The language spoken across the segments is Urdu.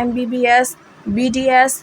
MBBS BDS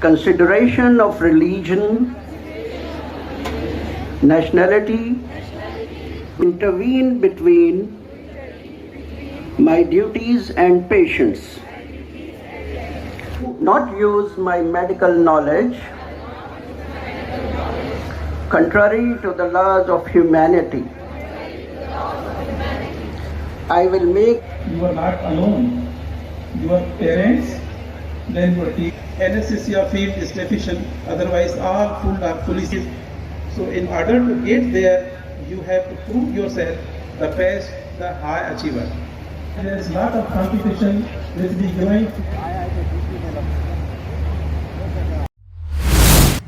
Consideration of religion, nationality intervene between my duties and patients. Not use my medical knowledge contrary to the laws of humanity. I will make. You are not alone. Your parents, then your team. Anesthesia field is deficient. Otherwise, all food are fully filled. So, in order to get there, you have to prove yourself the best, the high achiever. There is a lot of competition with the growing.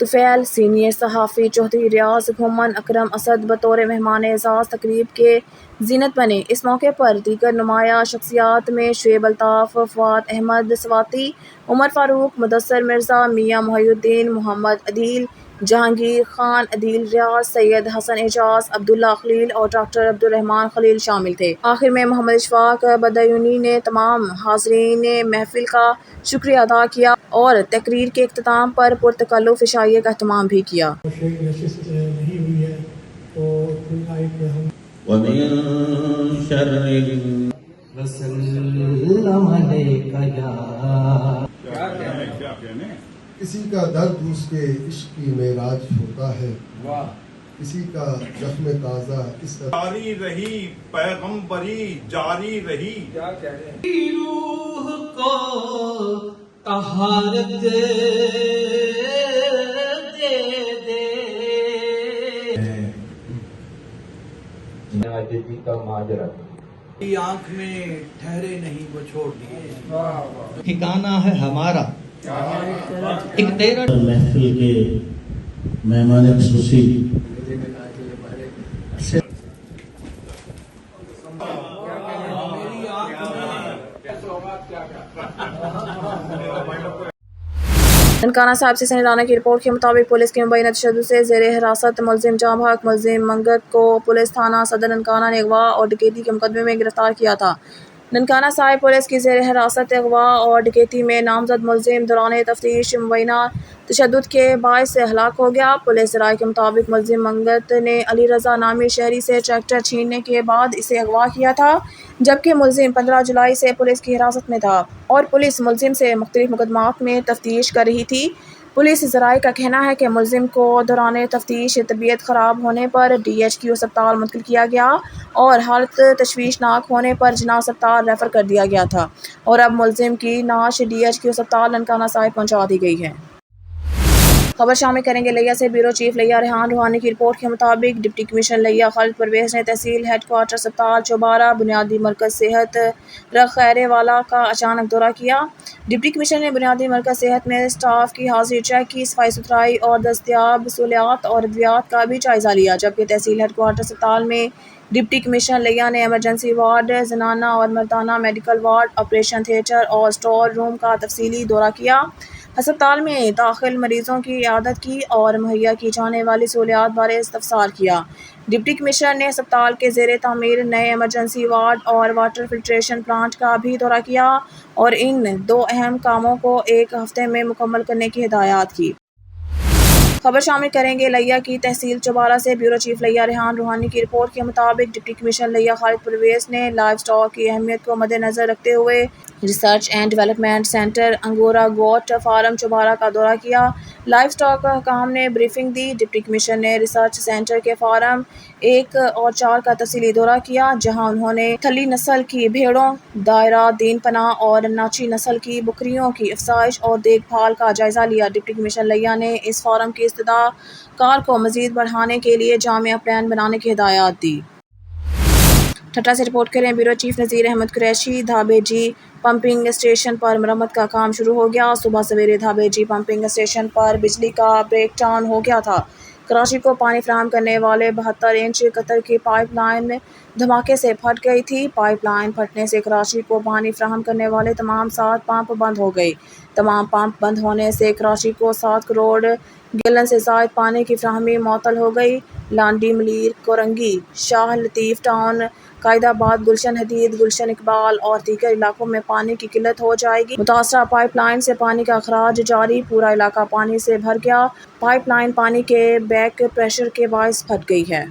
Tufail, senior صحافی چودھری ریاض گھومن اکرم اسد بطور مہمان اعزاز تقریب کے زینت بنے۔ اس موقع پر دیگر نمایاں شخصیات میں شعیب الطاف، فواد احمد سواتی، عمر فاروق، مدثر مرزا، میاں محی الدین، محمد عدیل، جہانگیر خان عدیل ریاض، سید حسن اعجاز، عبداللہ خلیل اور ڈاکٹر عبدالرحمان خلیل شامل تھے۔ آخر میں محمد اشفاق بدیونی نے تمام حاضرین محفل کا شکریہ ادا کیا اور تقریر کے اختتام پر پرتکلف عشائیے کا اہتمام بھی کیا۔ نشست نہیں ہوئی ہے تو ہم ومن شر وسلم علیک کسی کا درد اس کے عشق کی معراج ہوتا ہے، کسی کا زخم تازہ اس جاری رہی پیغمبری جاری رہی، روح کو طہارت دے دے کا ماجرا آنکھ میں ٹھہرے نہیں وہ چھوڑ دیے، ٹھکانہ ہے ہمارا ایک تیرا محفل کے مہمان خصوصی ننکانہ صاحب سے سنی رانا کی رپورٹ کے مطابق پولیس کے مبینہ تشدد سے زیر حراست ملزم جام حق ملزم منگت کو پولیس تھانہ صدر ننکانہ نے اغوا اور ڈکیتی کے مقدمے میں گرفتار کیا تھا۔ ننکانہ صاحب پولیس کی زیر حراست اغوا اور ڈکیتی میں نامزد ملزم دوران تفتیش مبینہ تشدد کے باعث ہلاک ہو گیا۔ پولیس ذرائع کے مطابق ملزم منگت نے علی رضا نامی شہری سے ٹریکٹر چھیننے کے بعد اسے اغوا کیا تھا، جبکہ ملزم 15 جولائی سے پولیس کی حراست میں تھا اور پولیس ملزم سے مختلف مقدمات میں تفتیش کر رہی تھی۔ پولیس ذرائع کا کہنا ہے کہ ملزم کو دوران تفتیش طبیعت خراب ہونے پر DHQ اسپتال منتقل کیا گیا اور حالت تشویشناک ہونے پر جناح اسپتال ریفر کر دیا گیا تھا اور اب ملزم کی نعش DHQ اسپتال ننکانہ صاحب پہنچا دی گئی ہے۔ خبر شامل کریں گے لیا سے۔ بیورو چیف لیا ریحان روحانی کی رپورٹ کے مطابق ڈپٹی کمشنر لیا خالد پرویز نے تحصیل ہیڈ کوارٹر اسپتال چوبارہ بنیادی مرکز صحت رخیرے والا کا اچانک دورہ کیا۔ ڈپٹی کمشنر نے بنیادی مرکز صحت میں اسٹاف کی حاضری چیک کی، صفائی ستھرائی اور دستیاب سہولیات اور ادویات کا بھی جائزہ لیا، جبکہ تحصیل ہیڈ کوارٹر اسپتال میں ڈپٹی کمشنر لیا نے ایمرجنسی وارڈ، زنانہ اور مردانہ میڈیکل وارڈ، آپریشن تھیٹر اور اسٹور روم کا تفصیلی دورہ کیا۔ ہسپتال میں داخل مریضوں کی عیادت کی اور مہیا کی جانے والی سہولیات بارے استفسار کیا۔ ڈپٹی کمشنر نے ہسپتال کے زیر تعمیر نئے ایمرجنسی وارڈ اور واٹر فلٹریشن پلانٹ کا بھی دورہ کیا اور ان دو اہم کاموں کو ایک ہفتے میں مکمل کرنے کی ہدایات کی۔ خبر شامل کریں گے لیا کی تحصیل چوبارہ سے۔ بیورو چیف لیا ریحان روحانی کی رپورٹ کے مطابق ڈپٹی کمشنر لیا خالد پرویز نے لائیو اسٹاک کی اہمیت کو مد نظر رکھتے ہوئے research and development centre angora goat farm Chaubara کا دورہ کیا۔ لائیو اسٹاک حکام نے بریفنگ دی۔ ڈپٹی کمشنر نے ریسرچ سینٹر کے فارم 1 اور 4 کا تفصیلی دورہ کیا، جہاں انہوں نے تھلی نسل کی بھیڑوں، دائرہ دین پناہ اور ناچی نسل کی بکریوں کی افزائش اور دیکھ بھال کا جائزہ لیا۔ ڈپٹی کمشنر لیا نے اس فارم کی استدعا کار کو مزید بڑھانے کے لیے جامع پلان بنانے کی ہدایات دی۔ ٹھٹہ سے رپورٹ کریں بیورو چیف نذیر احمد قریشی۔ دھابے جی پمپنگ اسٹیشن پر مرمت کا کام شروع ہو گیا۔ صبح سویرے دھابے جی پمپنگ اسٹیشن پر بجلی کا بریک ڈاؤن ہو گیا تھا۔ کراچی کو پانی فراہم کرنے والے 72 انچ قطر کی پائپ لائن دھماکے سے پھٹ گئی تھی۔ پائپ لائن پھٹنے سے کراچی کو پانی فراہم کرنے والے تمام 7 پمپ بند ہو گئے۔ تمام پمپ بند ہونے سے کراچی کو 7 کروڑ گیلن سے زائد پانی کی فراہمی معطل ہو گئی۔ لانڈی ملیر، کورنگی، شاہ لطیف ٹاؤن، قائد آباد، گلشن حدید، گلشن اقبال اور دیگر علاقوں میں پانی کی قلت ہو جائے گی۔ متاثرہ پائپ لائن سے پانی کا اخراج جاری، پورا علاقہ پانی سے بھر گیا۔ پائپ لائن پانی کے بیک پریشر کے باعث پھٹ گئی ہے۔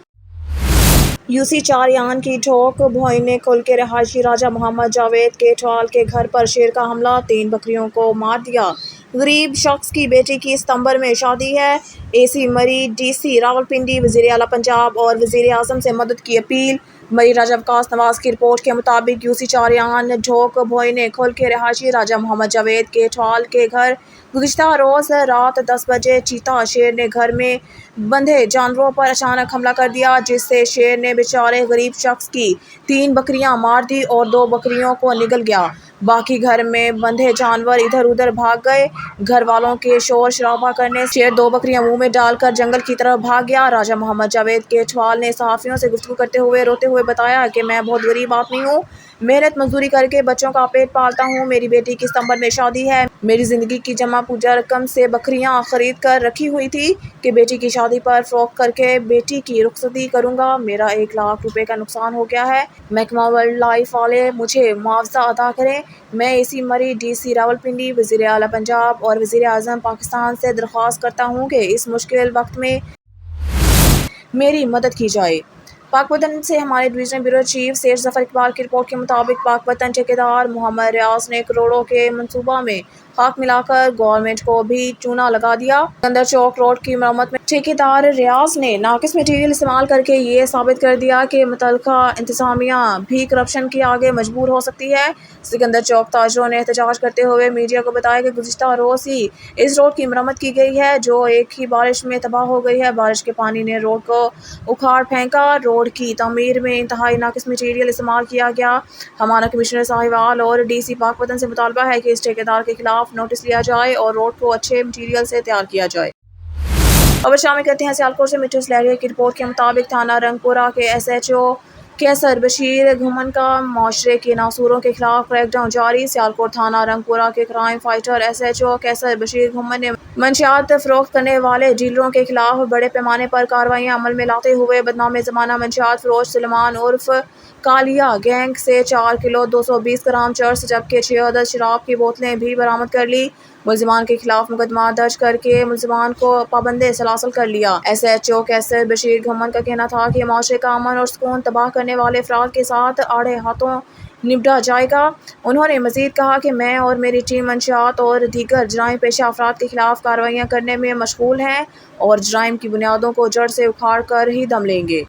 UC چاریان کی ڈھوک بھوئی نے کھل کے رہائشی راجہ محمد جاوید کیٹوال کے گھر پر شیر کا حملہ، 3 بکریوں کو مار دیا۔ غریب شخص کی بیٹی کی ستمبر میں شادی ہے۔ AC مری، DC راولپنڈی، وزیر اعلیٰ پنجاب اور وزیر اعظم سے مدد کی اپیل۔ مری راجہ وکاس نواز کی رپورٹ کے مطابق UC چاریان ڈھوک بھوئی نے کھل کے رہائشی راجہ محمد جاوید کیٹوال کے گھر گزشتہ روز رات 10 بجے چیتا شیر نے گھر میں بندھے جانوروں پر اچانک حملہ کر دیا، جس سے شیر نے بیچارے غریب شخص کی 3 بکریاں مار دی اور 2 بکریوں کو نگل گیا۔ باقی گھر میں بندھے جانور ادھر ادھر بھاگ گئے۔ گھر والوں کے شور شرابہ کرنے سے شیر 2 بکریاں منہ میں ڈال کر جنگل کی طرف بھاگ گیا۔ راجہ محمد جاوید کیچوال نے صحافیوں سے گفتگو کرتے ہوئے روتے ہوئے بتایا کہ میں بہت غریب آدمی ہوں، محنت مزدوری کر کے بچوں کا پیٹ پالتا ہوں۔ میری بیٹی کی ستمبر میں شادی ہے۔ میری زندگی کی جمع پوجا رقم سے بکریاں خرید کر رکھی ہوئی تھی کہ بیٹی کی شادی پر فروخت کر کے بیٹی کی رخصتی کروں گا۔ میرا 1 لاکھ روپے کا نقصان ہو گیا ہے۔ محکمہ وائلڈ لائف والے مجھے معاوضہ ادا کریں۔ میں اسی مری ڈی سی راولپنڈی، وزیر اعلیٰ پنجاب اور وزیر اعظم پاکستان سے درخواست کرتا ہوں کہ اس مشکل وقت میں میری مدد کی جائے۔ پاک پتن سے ہمارے ڈویژنل بیورو چیف سید ظفر اقبال کی رپورٹ کے مطابق پاک پتن ٹھیکیدار محمد ریاض نے کروڑوں کے منصوبہ میں خاک ملا کر گورنمنٹ کو بھی چونا لگا دیا۔ سکندر چوک روڈ کی مرمت میں ٹھیکیدار ریاض نے ناقص مٹیریل استعمال کر کے یہ ثابت کر دیا کہ متعلقہ انتظامیہ بھی کرپشن کے آگے مجبور ہو سکتی ہے۔ سکندر چوک تاجروں نے احتجاج کرتے ہوئے میڈیا کو بتایا کہ گزشتہ روز ہی اس روڈ کی مرمت کی گئی ہے جو ایک ہی بارش میں تباہ ہو گئی ہے۔ بارش کے پانی نے روڈ کو اکھاڑ پھینکا۔ روڈ کی تعمیر میں انتہائی ناقص مٹیریل استعمال کیا گیا۔ ہمارا کمشنر ساہیوال اور ڈی سی پاک پتن سے مطالبہ ہے کہ اس ٹھیکیدار کے خلاف نوٹس لیا جائے اور روڈ کو اچھے مٹیریل سے تیار کیا جائے۔ خبر شامل کرتے ہیں سیالکوٹ سے۔ مٹھو سلیریا کی رپورٹ کے مطابق تھانہ رنگ پورہ کے S H O Qaiser Bashir گھمن کا معاشرے کے ناسوروں کے خلاف کریک ڈاؤن جاری۔ سیالکوٹ تھانہ رنگ پورہ کے crime fighter S H O Qaiser Bashir گھمن نے منشیات فروخت کرنے والے ڈیلروں کے خلاف بڑے پیمانے پر کارروائیاں عمل میں لاتے ہوئے بدنام زمانہ منشیات فروش سلیمان عرف کالیا گینگ سے 4 کلو 220 گرام چرس جبکہ 6 عدد شراب کی بوتلیں بھی برآمد کر لی۔ ملزمان کے خلاف مقدمہ درج کر کے ملزمان کو پابند سلاسل کر لیا۔ S H O Qaiser Bashir گھمن کا کہنا تھا کہ معاشرے کا امن اور سکون تباہ کرنے والے افراد کے ساتھ آڑے ہاتھوں نمٹا جائے گا۔ انہوں نے مزید کہا کہ میں اور میری ٹیم منشیات اور دیگر جرائم پیشہ افراد کے خلاف کارروائیاں کرنے میں مشغول ہیں اور جرائم کی بنیادوں کو جڑ سے اکھاڑ کر ہی دم لیں گے۔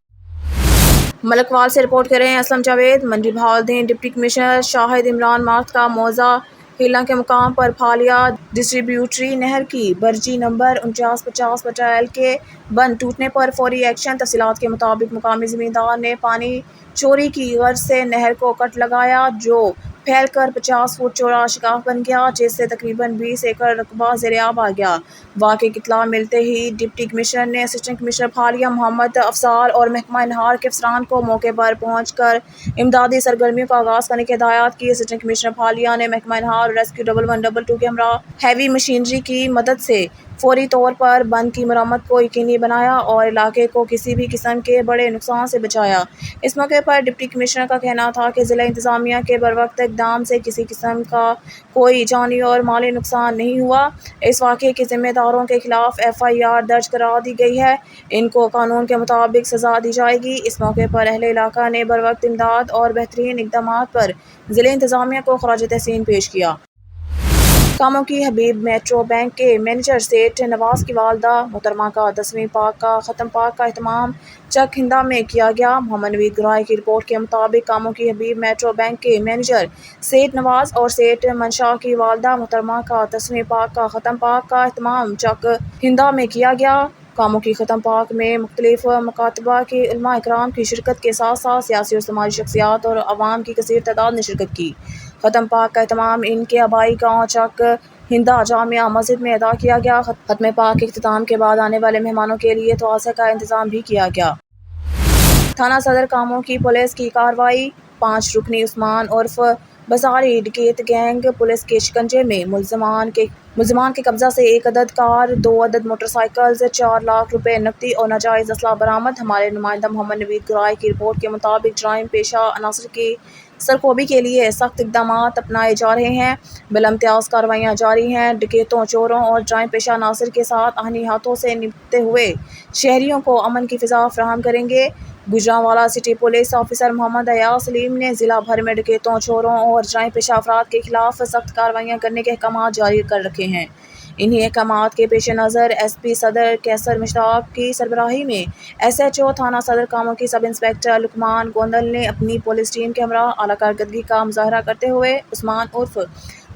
ملکوال سے رپورٹ کر رہے ہیں اسلم جاوید۔ منڈی بہاولدین ڈپٹی کمشنر شاہد عمران مارت کا موضع ہیلہ کے مقام پر پھالیا ڈسٹریبیوٹری نہر کی برجی نمبر 4950/L کے بند ٹوٹنے پر فوری ایکشن۔ تفصیلات کے مطابق مقامی زمیندار نے پانی چوری کی غرض سے نہر کو کٹ لگایا جو پھیل کر 50 فٹ چوڑا شگاف بن گیا جس سے تقریباً 20 ایکڑ رقبہ زیر آب آ گیا۔ واقعے کی اطلاع ملتے ہی ڈپٹی کمشنر نے اسسٹنٹ کمشنر پھالیا محمد افضال اور محکمہ انہار کے افسران کو موقع پر پہنچ کر امدادی سرگرمیوں کا آغاز کرنے کی ہدایات کی۔ اسسٹنٹ کمشنر پھالیا نے محکمہ انہار اور ریسکیو 1122 کے ہمراہ ہیوی مشینری کی مدد سے فوری طور پر بند کی مرمت کو یقینی بنایا اور علاقے کو کسی بھی قسم کے بڑے نقصان سے بچایا۔ اس موقع پر ڈپٹی کمشنر کا کہنا تھا کہ ضلع انتظامیہ کے بروقت اقدام سے کسی قسم کا کوئی جانی اور مالی نقصان نہیں ہوا۔ اس واقعے کے ذمہ داروں کے خلاف FIR درج کرا دی گئی ہے۔ ان کو قانون کے مطابق سزا دی جائے گی۔ اس موقع پر اہل علاقہ نے بروقت امداد اور بہترین اقدامات پر ضلع انتظامیہ کو خراج تحسین پیش کیا۔ کاموں کی حبیب میٹرو بینک کے مینیجر سیٹھ نواز کی والدہ محترمہ کا 10ویں پاک کا ختم پاک کا اہتمام چک ہندا میں کیا گیا۔ محمد نوید گرائے کی رپورٹ کے مطابق کاموں کی حبیب میٹرو بینک کے مینیجر سیٹھ نواز اور سیٹھ منشا کی والدہ محترمہ کا 10ویں پاک کا ختم پاک کا اہتمام چک ہندا میں کیا گیا۔ کاموں کی ختم پاک میں مختلف مکاتبہ کے علماء اکرام کی شرکت کے ساتھ ساتھ سیاسی اور سماجی شخصیات اور عوام کی کثیر تعداد نے شرکت کی۔ ختم پاک کا اہتمام ان کے آبائی گاؤں چک ہندا جامعہ مسجد میں ادا کیا گیا۔ ختم پاک کے اختتام کے بعد آنے والے مہمانوں کے لیے توسیع کا انتظام بھی کیا گیا۔ تھانہ صدر کاموں کی پولیس کی کارروائی۔ 5 رکنی عثمان عرف بازاری ڈکیت گینگ پولیس کے شکنجے میں۔ ملزمان کے قبضہ سے 1 عدد کار، 2 عدد موٹر سائیکلز، 4 لاکھ روپے نقدی اور ناجائز اسلحہ برآمد۔ ہمارے نمائندہ محمد نوید گرائے کی رپورٹ کے مطابق جرائم پیشہ عناصر کی سرکوبی کے لیے سخت اقدامات اپنائے جا رہے ہیں۔ بالامتیاز کارروائیاں جاری ہیں۔ ڈکیتوں، چوروں اور جرائم پیشہ عناصر کے ساتھ آہنی ہاتھوں سے نمٹتے ہوئے شہریوں کو امن کی فضا فراہم کریں گے۔ گوجرانوالہ سٹی پولیس آفیسر محمد ایاز سلیم نے ضلع بھر میں ڈکیتوں، چوروں اور جرائم پیشہ افراد کے خلاف سخت کارروائیاں کرنے کے احکامات جاری کر رکھے ہیں۔ انہی احکامات کے پیش نظر SP صدر کیسر مشتاق کی سربراہی میں SHO تھانہ صدر کاموں کی سب انسپکٹر لقمان گوندل نے اپنی پولیس ٹیم کے ہمراہ اعلیٰ کارکردگی کا مظاہرہ کرتے ہوئے عثمان عرف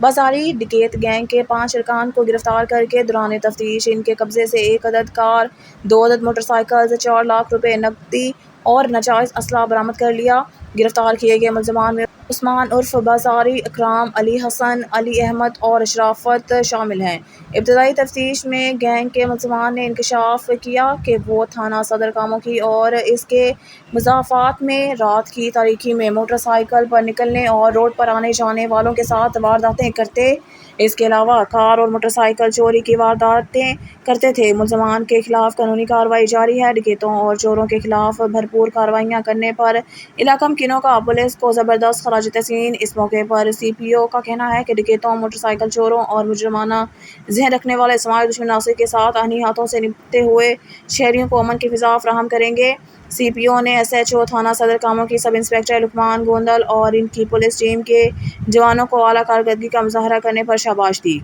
بازاری ڈکیت گینگ کے 5 ارکان کو گرفتار کر کے دوران تفتیش ان کے قبضے سے 1 عدد کار، 2 عدد موٹر سائیکلز، 4 لاکھ روپے نقدی اور ناجائز اسلحہ برآمد کر لیا۔ گرفتار کیے گئے ملزمان میں عثمان عرف بازاری، اکرام، علی حسن، علی احمد اور اشرافت شامل ہیں۔ ابتدائی تفتیش میں گینگ کے ملزمان نے انکشاف کیا کہ وہ تھانہ صدر کاموکی اور اس کے مضافات میں رات کی تاریکی میں موٹر سائیکل پر نکلنے اور روڈ پر آنے جانے والوں کے ساتھ وارداتیں کرتے، اس کے علاوہ کار اور موٹر سائیکل چوری کی وارداتیں کرتے تھے۔ ملزمان کے خلاف قانونی کارروائی جاری ہے۔ ڈکیتوں اور چوروں کے خلاف بھرپور کارروائیاں کرنے پر علاقہ مکینوں کا پولیس کو زبردست خراج تحسین۔ اس موقع پر سی پی او کا کہنا ہے کہ ڈکیتوں، موٹر سائیکل چوروں اور مجرمانہ ذہن رکھنے والے سماجی دشمن عناصر کے ساتھ آہنی ہاتھوں سے نمٹتے ہوئے شہریوں کو امن کی فضا فراہم کریں گے۔ سی پی او نے ایس ایچ او تھانہ صدر کاموکی، سب انسپکٹر لقمان گوندل اور ان کی پولیس ٹیم کے جوانوں کو اعلیٰ کارکردگی کا مظاہرہ کرنے پر شاباشی دی۔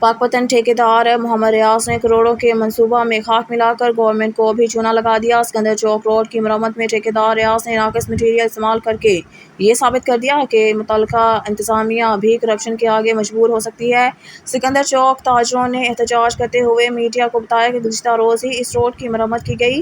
پاکپتن ٹھیکیدار محمد ریاض نے کروڑوں کے منصوبہ میں خاک ملا کر گورنمنٹ کو بھی چونا لگا دیا۔ سکندر چوک روڈ کی مرمت میں ٹھیکیدار ریاض نے ناقص مٹیریل استعمال کر کے یہ ثابت کر دیا کہ متعلقہ انتظامیہ بھی کرپشن کے آگے مجبور ہو سکتی ہے۔ سکندر چوک تاجروں نے احتجاج کرتے ہوئے میڈیا کو بتایا کہ گزشتہ روز ہی اس روڈ کی مرمت کی گئی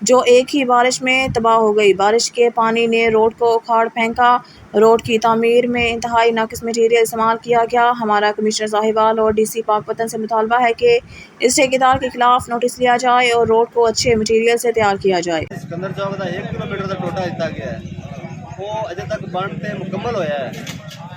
جو ایک ہی بارش میں تباہ ہو گئی۔ بارش کے پانی نے روڈ کو اکھاڑ پھینکا۔ روڈ کی تعمیر میں انتہائی ناقص مٹیریل استعمال کیا گیا۔ ہمارا کمشنر ساہیوال اور ڈی سی پاکپتن سے مطالبہ ہے کہ اس ٹھیکیدار کے خلاف نوٹس لیا جائے اور روڈ کو اچھے مٹیریل سے تیار کیا جائے۔ سکندر چوک کا 1 کلومیٹر کا ٹوٹا دتا گیا ہے، وہ اجے تک بن تے مکمل ہویا ہے۔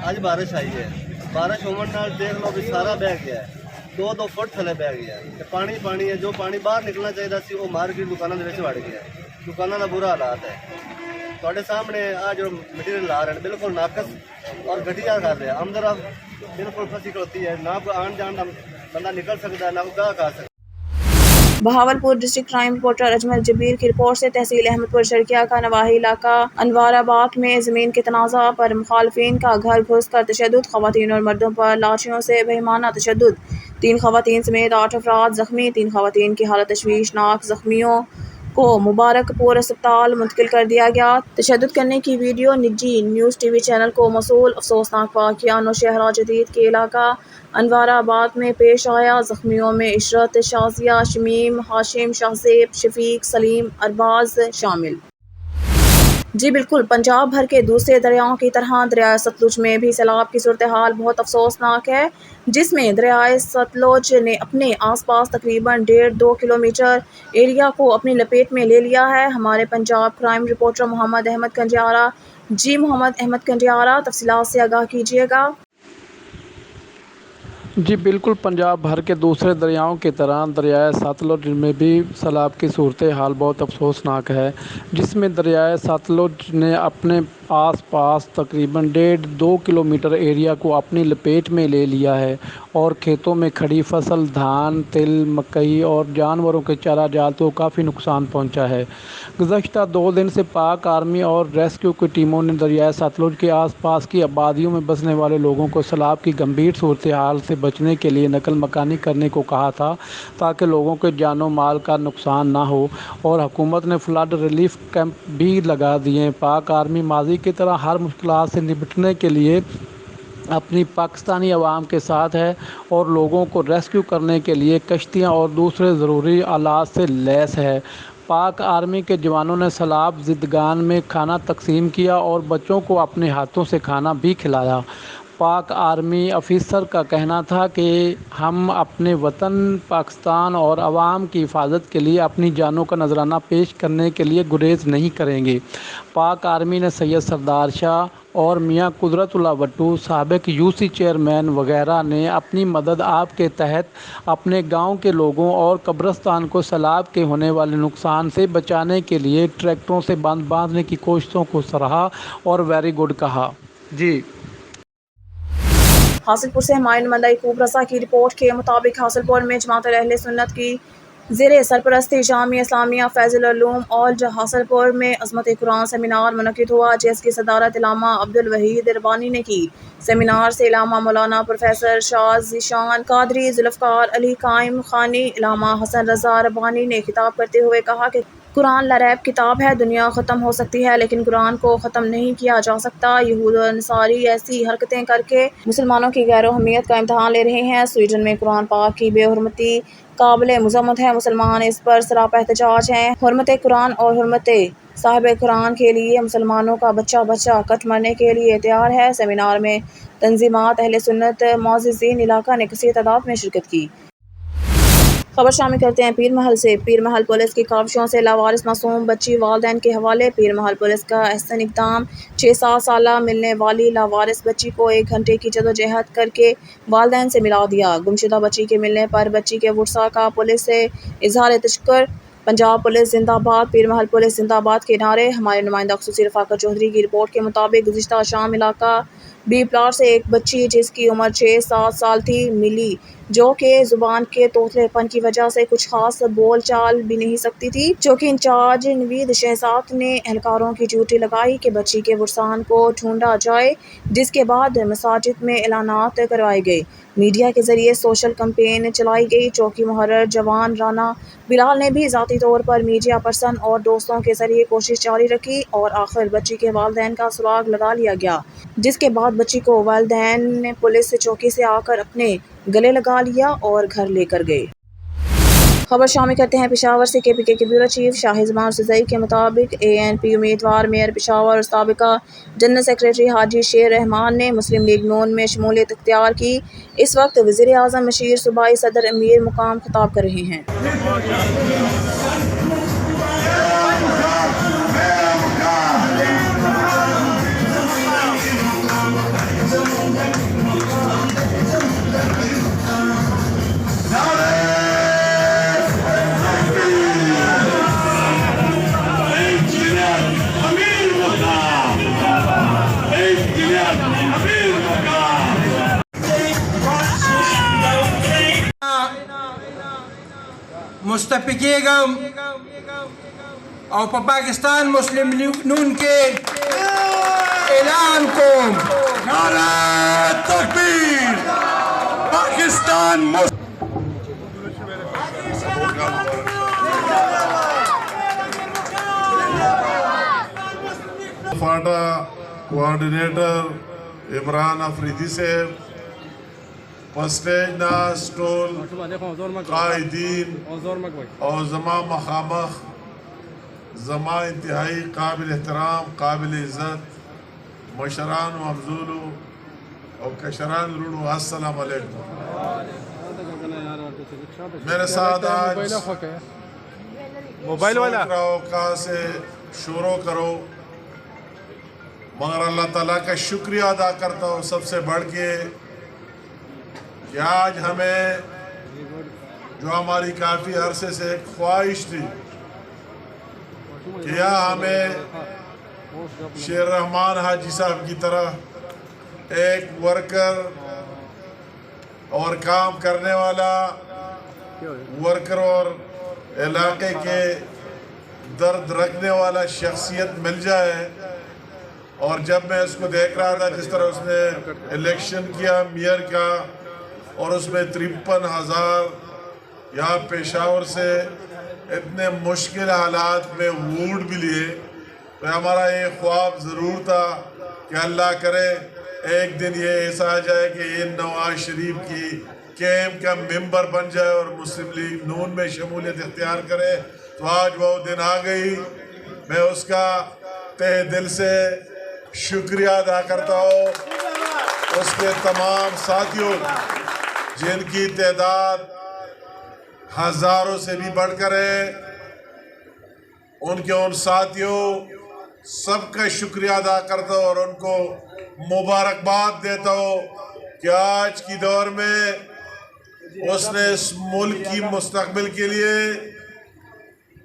اج بارش آئی ہے، بارش ہونے نال دیکھ لو بھی سارا بہ گیا ہے، 2 فٹ تھلے بہ گیا ہے۔ پانی ہے، جو پانی باہر نکلنا چاہیے سی وہ مارکیٹ دکانوں کے وچ وڑ گیا ہے۔ دکانوں کا برا حالات ہے۔ تھوڑے سامنے آ جو مٹیریل لا رہے ہیں بالکل ناقص اور گھٹیا کر رہے ہیں۔ آمد رفت بالکل پھنسی کھڑوتی ہے، نہ کوئی آن جان بندہ نکل سکتا ہے، نہ کوئی گاہک آ سکتا ہے۔ Bahawalpur district crime reporter Ajmal Jubair کی رپورٹ سے تحصیل احمد پور شرکیہ کا نواحی علاقہ انوار آباد میں زمین کے تنازع پر مخالفین کا گھر گھس کر تشدد، خواتین اور مردوں پر لاٹھیوں سے بہیمانہ تشدد، 3 خواتین سمیت 8 افراد زخمی، 3 خواتین کی حالت تشویشناک، زخمیوں کو مبارک پور اسپتال منتقل کر دیا گیا۔ تشدد کرنے کی ویڈیو نجی نیوز ٹی وی چینل کو موصول۔ افسوسناک واقعہ نوشہرہ جدید کے علاقہ انوار آباد میں پیش آیا۔ زخمیوں میں عشرت، شازیہ، شمیم، ہاشم، شہزیب، شفیق، سلیم، ارباز شامل۔ جی بالکل، پنجاب بھر کے دوسرے دریاؤں کی طرح دریائے ستلج میں بھی سیلاب کی صورتحال بہت افسوسناک ہے، جس میں دریائے ستلج نے اپنے آس پاس تقریباً 1.5-2 کلومیٹر ایریا کو اپنی لپیٹ میں لے لیا ہے۔ ہمارے پنجاب کرائم رپورٹر محمد احمد کنڈیارہ۔ جی محمد احمد کنڈیارہ، تفصیلات سے آگاہ کیجیے گا۔ جی بالکل، پنجاب بھر کے دوسرے دریاؤں کی طرح دریائے ستلج میں بھی سیلاب کی صورتحال بہت افسوسناک ہے، جس میں دریائے ستلج نے اپنے آس پاس تقریباً 1.5-2 کلومیٹر ایریا کو اپنی لپیٹ میں لے لیا ہے اور کھیتوں میں کھڑی فصل، دھان، تل، مکئی اور جانوروں کے چارہ جات کو کافی نقصان پہنچا ہے۔ گزشتہ 2 دن سے پاک آرمی اور ریسکیو کی ٹیموں نے دریائے ستلج کے آس پاس کی آبادیوں میں بسنے والے لوگوں کو سیلاب کی گمبھیر صورتحال سے بچنے کے لیے نقل مکانی کرنے کو کہا تھا تاکہ لوگوں کے جان و مال کا نقصان نہ ہو، اور حکومت نے فلڈ ریلیف کیمپ بھی لگا دیے۔ پاک آرمی ماضی کی طرح ہر مشکلات سے نمٹنے کے لیے اپنی پاکستانی عوام کے ساتھ ہے اور لوگوں کو ریسکیو کرنے کے لیے کشتیاں اور دوسرے ضروری آلات سے لیس ہے۔ پاک آرمی کے جوانوں نے سیلاب زدگان میں کھانا تقسیم کیا اور بچوں کو اپنے ہاتھوں سے کھانا بھی کھلایا۔ پاک آرمی افیسر کا کہنا تھا کہ ہم اپنے وطن پاکستان اور عوام کی حفاظت کے لیے اپنی جانوں کا نذرانہ پیش کرنے کے لیے گریز نہیں کریں گے۔ پاک آرمی نے سید سردار شاہ اور میاں قدرت اللہ بٹو، سابق UC چیئرمین وغیرہ نے اپنی مدد آپ کے تحت اپنے گاؤں کے لوگوں اور قبرستان کو سیلاب کے ہونے والے نقصان سے بچانے کے لیے ٹریکٹروں سے باندھنے کی کوششوں کو سراہا اور ویری گڈ کہا۔ جی حاصل پور سے ہمایوں نمائندہ یعقوب رضا کی رپورٹ کے مطابق حاصل پور میں جماعت اہل سنت کی زیر سرپرستی جامعہ اسلامیہ فیض العلوم اولڈ حاصل پور میں عظمت قرآن سیمینار منعقد ہوا، جس کی صدارت علامہ عبدالوحید ربانی نے کی۔ سیمینار سے علامہ مولانا پروفیسر شاہ ذیشان قادری، ذوالفقار علی قائم خانی، علامہ حسن رضا ربانی نے خطاب کرتے ہوئے کہا کہ قرآن لاریب کتاب ہے، دنیا ختم ہو سکتی ہے لیکن قرآن کو ختم نہیں کیا جا سکتا۔ یہود و نصاری ایسی حرکتیں کر کے مسلمانوں کی غیر و حمیت کا امتحان لے رہے ہیں۔ سویڈن میں قرآن پاک کی بے حرمتی قابل مذمت ہے، مسلمان اس پر سراپا احتجاج ہیں۔ حرمت قرآن اور حرمت صاحب قرآن کے لیے مسلمانوں کا بچہ بچہ کٹ مرنے کے لیے تیار ہے۔ سیمینار میں تنظیمات اہل سنت معززین علاقہ نے کثیر تعداد میں شرکت کی۔ خبر شامل کرتے ہیں پیر محل سے۔ پیر محل پولیس کی کاوشوں سے لاوارث معصوم بچی والدین کے حوالے۔ پیر محل پولیس کا احسن اقدام 6-7 سالہ ملنے والی لاوارث بچی کو 1 گھنٹے کی جدوجہد کر کے والدین سے ملا دیا۔ گمشدہ بچی کے ملنے پر بچی کے ورثاء کا پولیس سے اظہار تشکر۔ پنجاب پولیس زندہ باد، پیر محل پولیس زندہ باد کے نعرے۔ ہمارے نمائندہ خصوصی رفاقت چودھری کی رپورٹ کے مطابق گزشتہ شام علاقہ بی پلاٹ سے ایک بچی جس کی عمر 6-7 سال تھی ملی، جو کہ زبان کے توتلے پن کی وجہ سے کچھ خاص بول چال بھی نہیں سکتی تھی۔ چوکی انچارج نوید شہزاد نے اہلکاروں کی ڈیوٹی لگائی کہ بچی کے ورثاء کو ڈھونڈا جائے، جس کے بعد مساجد میں اعلانات کروائے گئے، میڈیا کے ذریعے سوشل کمپین چلائی گئی۔ چوکی محرر جوان رانا بلال نے بھی ذاتی طور پر میڈیا پرسن اور دوستوں کے ذریعے کوشش جاری رکھی اور آخر بچی کے والدین کا سراغ لگا لیا گیا، جس کے بعد بچی کو والدین نے پولیس چوکی سے آ کر اپنے گلے لگا لیا اور گھر لے کر گئے۔ خبر شامل کرتے ہیں پشاور سے۔ کے پی کے بیورو چیف شاہد زمان سزئی کے مطابق ANP امیدوار میئر پشاور اور سابقہ جنرل سیکریٹری حاجی شیر رحمان نے مسلم لیگ نون میں شمولیت اختیار کی۔ اس وقت وزیر اعظم مشیر صوبائی صدر امیر مقام خطاب کر رہے ہیں۔ مستفیدگم اور پاکستان مسلم لیگ نون کے اعلان کو نعرہ تکبیر پاکستان فاٹا کوآرڈینیٹر عمران افریدی سے پسٹیج ناس ٹول قائدین اور زما مخامخ زما انتہائی قابل احترام قابل عزت مشران و افضولو اور کشران رونو السلام علیکم۔ میرے ساتھ آج موبائل والا کہاں سے شروع کرو، مگر اللہ تعالیٰ کا شکریہ ادا کرتا ہوں سب سے بڑھ کے کہ آج ہمیں جو ہماری کافی عرصے سے ایک خواہش تھی کہ ہمیں شیر رحمان حاجی صاحب کی طرح ایک ورکر اور کام کرنے والا ورکر اور علاقے کے درد رکھنے والا شخصیت مل جائے۔ اور جب میں اس کو دیکھ رہا تھا جس طرح اس نے الیکشن کیا میئر کا اور اس میں 53,000 یہاں پشاور سے اتنے مشکل حالات میں ووٹ بھی لیے، تو ہمارا یہ خواب ضرور تھا کہ اللہ کرے ایک دن یہ ایسا آ جائے کہ یہ نواز شریف کی کیمپ کا ممبر بن جائے اور مسلم لیگ نون میں شمولیت اختیار کرے۔ تو آج وہ دن آ گئی، میں اس کا تہ دل سے شکریہ ادا کرتا ہوں اس کے تمام ساتھیوں جن کی تعداد ہزاروں سے بھی بڑھ کر ہے، ان کے ان ساتھیوں سب کا شکریہ ادا کرتا ہوں اور ان کو مبارکباد دیتا ہوں کہ آج کی دور میں اس نے اس ملک کی مستقبل کے لیے،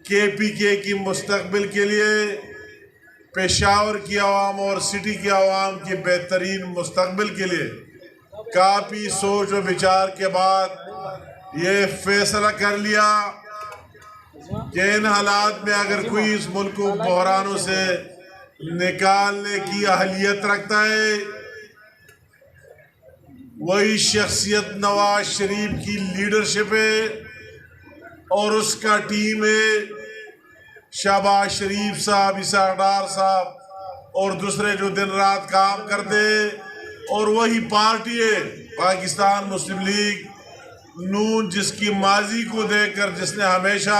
KPK کی مستقبل کے لیے، پشاور کی عوام اور سٹی کی عوام کی بہترین مستقبل کے لیے کافی سوچ و بچار کے بعد یہ فیصلہ کر لیا کہ ان حالات میں اگر کوئی اس ملک کو بحرانوں سے نکالنے کی اہلیت رکھتا ہے، وہی شخصیت نواز شریف کی لیڈرشپ ہے اور اس کا ٹیم ہے، شہباز شریف صاحب، اسحاق ڈار صاحب اور دوسرے جو دن رات کام کرتے، اور وہی پارٹی ہے پاکستان مسلم لیگ نون جس کی ماضی کو دیکھ کر جس نے ہمیشہ